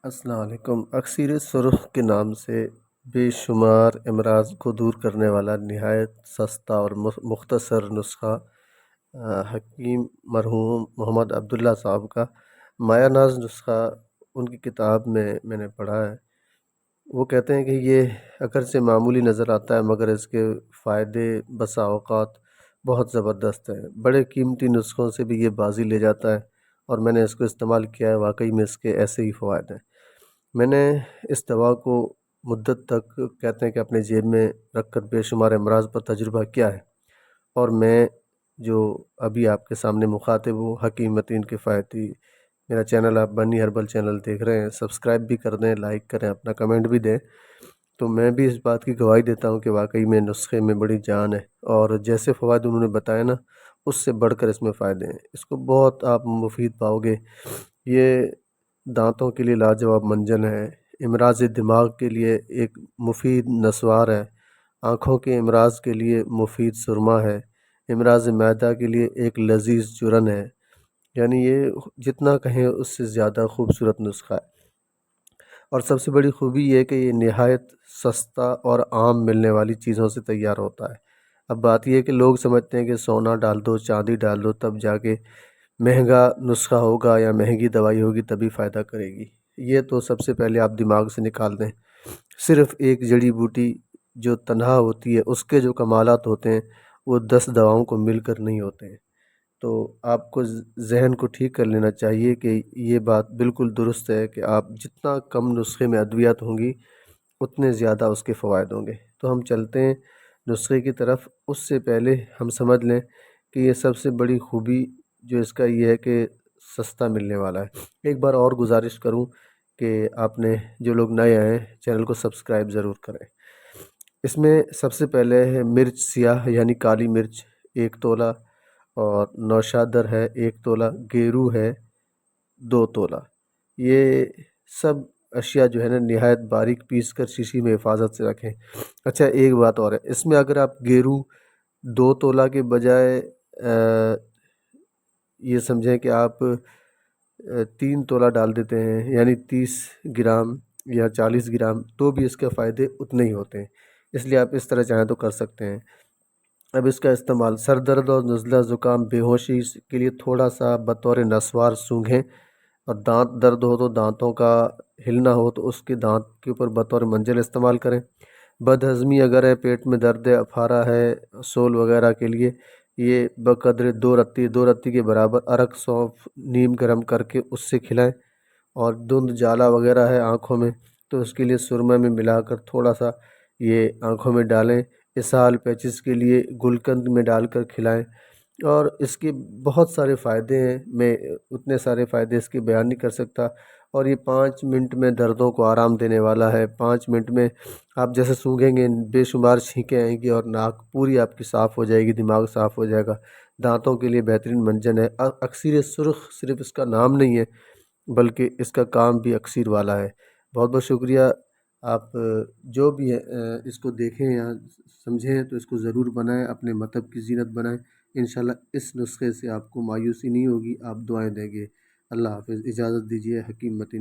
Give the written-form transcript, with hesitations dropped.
السلام علیکم۔ اکسیر سرخ کے نام سے بے شمار امراض کو دور کرنے والا نہایت سستا اور مختصر نسخہ حکیم مرحوم محمد عبداللہ صاحب کا مایہ ناز نسخہ ان کی کتاب میں نے پڑھا ہے۔ وہ کہتے ہیں کہ یہ اگرچہ معمولی نظر آتا ہے مگر اس کے فائدے بسا اوقات بہت زبردست ہیں۔ بڑے قیمتی نسخوں سے بھی یہ بازی لے جاتا ہے اور میں نے اس کو استعمال کیا ہے، واقعی میں اس کے ایسے ہی فوائد ہیں۔ میں نے اس دوا کو مدت تک کہتے ہیں کہ اپنے جیب میں رکھ کر بے شمار امراض پر تجربہ کیا ہے، اور میں جو ابھی آپ کے سامنے مخاطب ہوں، حکیم متین کفایتی، میرا چینل آپ بنی ہربل چینل دیکھ رہے ہیں، سبسکرائب بھی کر دیں، لائک کریں، اپنا کمنٹ بھی دیں، تو میں بھی اس بات کی گواہی دیتا ہوں کہ واقعی میں نسخے میں بڑی جان ہے، اور جیسے فوائد انہوں نے بتائے نا، اس سے بڑھ کر اس میں فائدے ہیں۔ اس کو بہت آپ مفید پاؤ گے۔ یہ دانتوں کے لیے لاجواب منجن ہے، امراض دماغ کے لیے ایک مفید نسوار ہے، آنکھوں کے امراض کے لیے مفید سرما ہے، امراض معدہ کے لیے ایک لذیذ چورن ہے۔ یعنی یہ جتنا کہیں اس سے زیادہ خوبصورت نسخہ ہے، اور سب سے بڑی خوبی یہ ہے کہ یہ نہایت سستا اور عام ملنے والی چیزوں سے تیار ہوتا ہے۔ اب بات یہ ہے کہ لوگ سمجھتے ہیں کہ سونا ڈال دو، چاندی ڈال دو، تب جا کے مہنگا نسخہ ہوگا یا مہنگی دوائی ہوگی تبھی فائدہ کرے گی۔ یہ تو سب سے پہلے آپ دماغ سے نکال دیں۔ صرف ایک جڑی بوٹی جو تنہا ہوتی ہے، اس کے جو کمالات ہوتے ہیں وہ 10 دواؤں کو مل کر نہیں ہوتے ہیں۔ تو آپ کو ذہن کو ٹھیک کر لینا چاہیے کہ یہ بات بالکل درست ہے کہ آپ جتنا کم نسخے میں ادویات ہوں گی اتنے زیادہ اس کے فوائد ہوں گے۔ تو ہم چلتے ہیں نسخے کی طرف۔ اس سے پہلے ہم سمجھ لیں کہ یہ سب سے بڑی خوبی جو اس کا یہ ہے کہ سستا ملنے والا ہے۔ ایک بار اور گزارش کروں کہ آپ نے جو لوگ نئے آئے ہیں چینل کو سبسکرائب ضرور کریں۔ اس میں سب سے پہلے ہے مرچ سیاہ یعنی کالی مرچ 1 تولہ، اور نوشادر ہے 1 تولہ، گیرو ہے 2 تولہ۔ یہ سب اشیاء جو ہے نا نہایت باریک پیس کر شیشی میں حفاظت سے رکھیں۔ اچھا ایک بات اور ہے، اس میں اگر آپ گیرو 2 تولہ کے بجائے یہ سمجھیں کہ آپ 3 تولہ ڈال دیتے ہیں، یعنی 30 گرام یا 40 گرام، تو بھی اس کے فائدے اتنے ہی ہوتے ہیں۔ اس لیے آپ اس طرح چاہیں تو کر سکتے ہیں۔ اب اس کا استعمال سر درد اور نزلہ زکام بے ہوشی کے لیے تھوڑا سا بطور نسوار سونگھیں، اور دانت درد ہو تو دانتوں کا ہلنا ہو تو اس کے دانت کے اوپر بطور منجن استعمال کریں۔ بد ہضمی اگر ہے، پیٹ میں درد ہے، افارہ ہے، سول وغیرہ کے لیے یہ بقدر 2 رتی کے برابر ارک سونف نیم گرم کر کے اس سے کھلائیں۔ اور دھند جالا وغیرہ ہے آنکھوں میں تو اس کے لیے سرمہ میں ملا کر تھوڑا سا یہ آنکھوں میں ڈالیں۔ اسہال پیچز کے لیے گلقند میں ڈال کر کھلائیں، اور اس کے بہت سارے فائدے ہیں، میں اتنے سارے فائدے اس کے بیان نہیں کر سکتا۔ اور یہ 5 منٹ میں دردوں کو آرام دینے والا ہے۔ 5 منٹ میں آپ جیسے سونگھیں گے بے شمار چھینکیں آئیں گی اور ناک پوری آپ کی صاف ہو جائے گی، دماغ صاف ہو جائے گا۔ دانتوں کے لیے بہترین منجن ہے۔ اکسیر سرخ صرف اس کا نام نہیں ہے بلکہ اس کا کام بھی اکسیر والا ہے۔ بہت بہت شکریہ۔ آپ جو بھی اس کو دیکھیں یا سمجھیں تو اس کو ضرور بنائیں، اپنے مطلب کی زینت بنائیں۔ انشاءاللہ اس نسخے سے آپ کو مایوسی نہیں ہوگی، آپ دعائیں دیں گے۔ اللہ حافظ۔ اجازت دیجیے، حکیم متین۔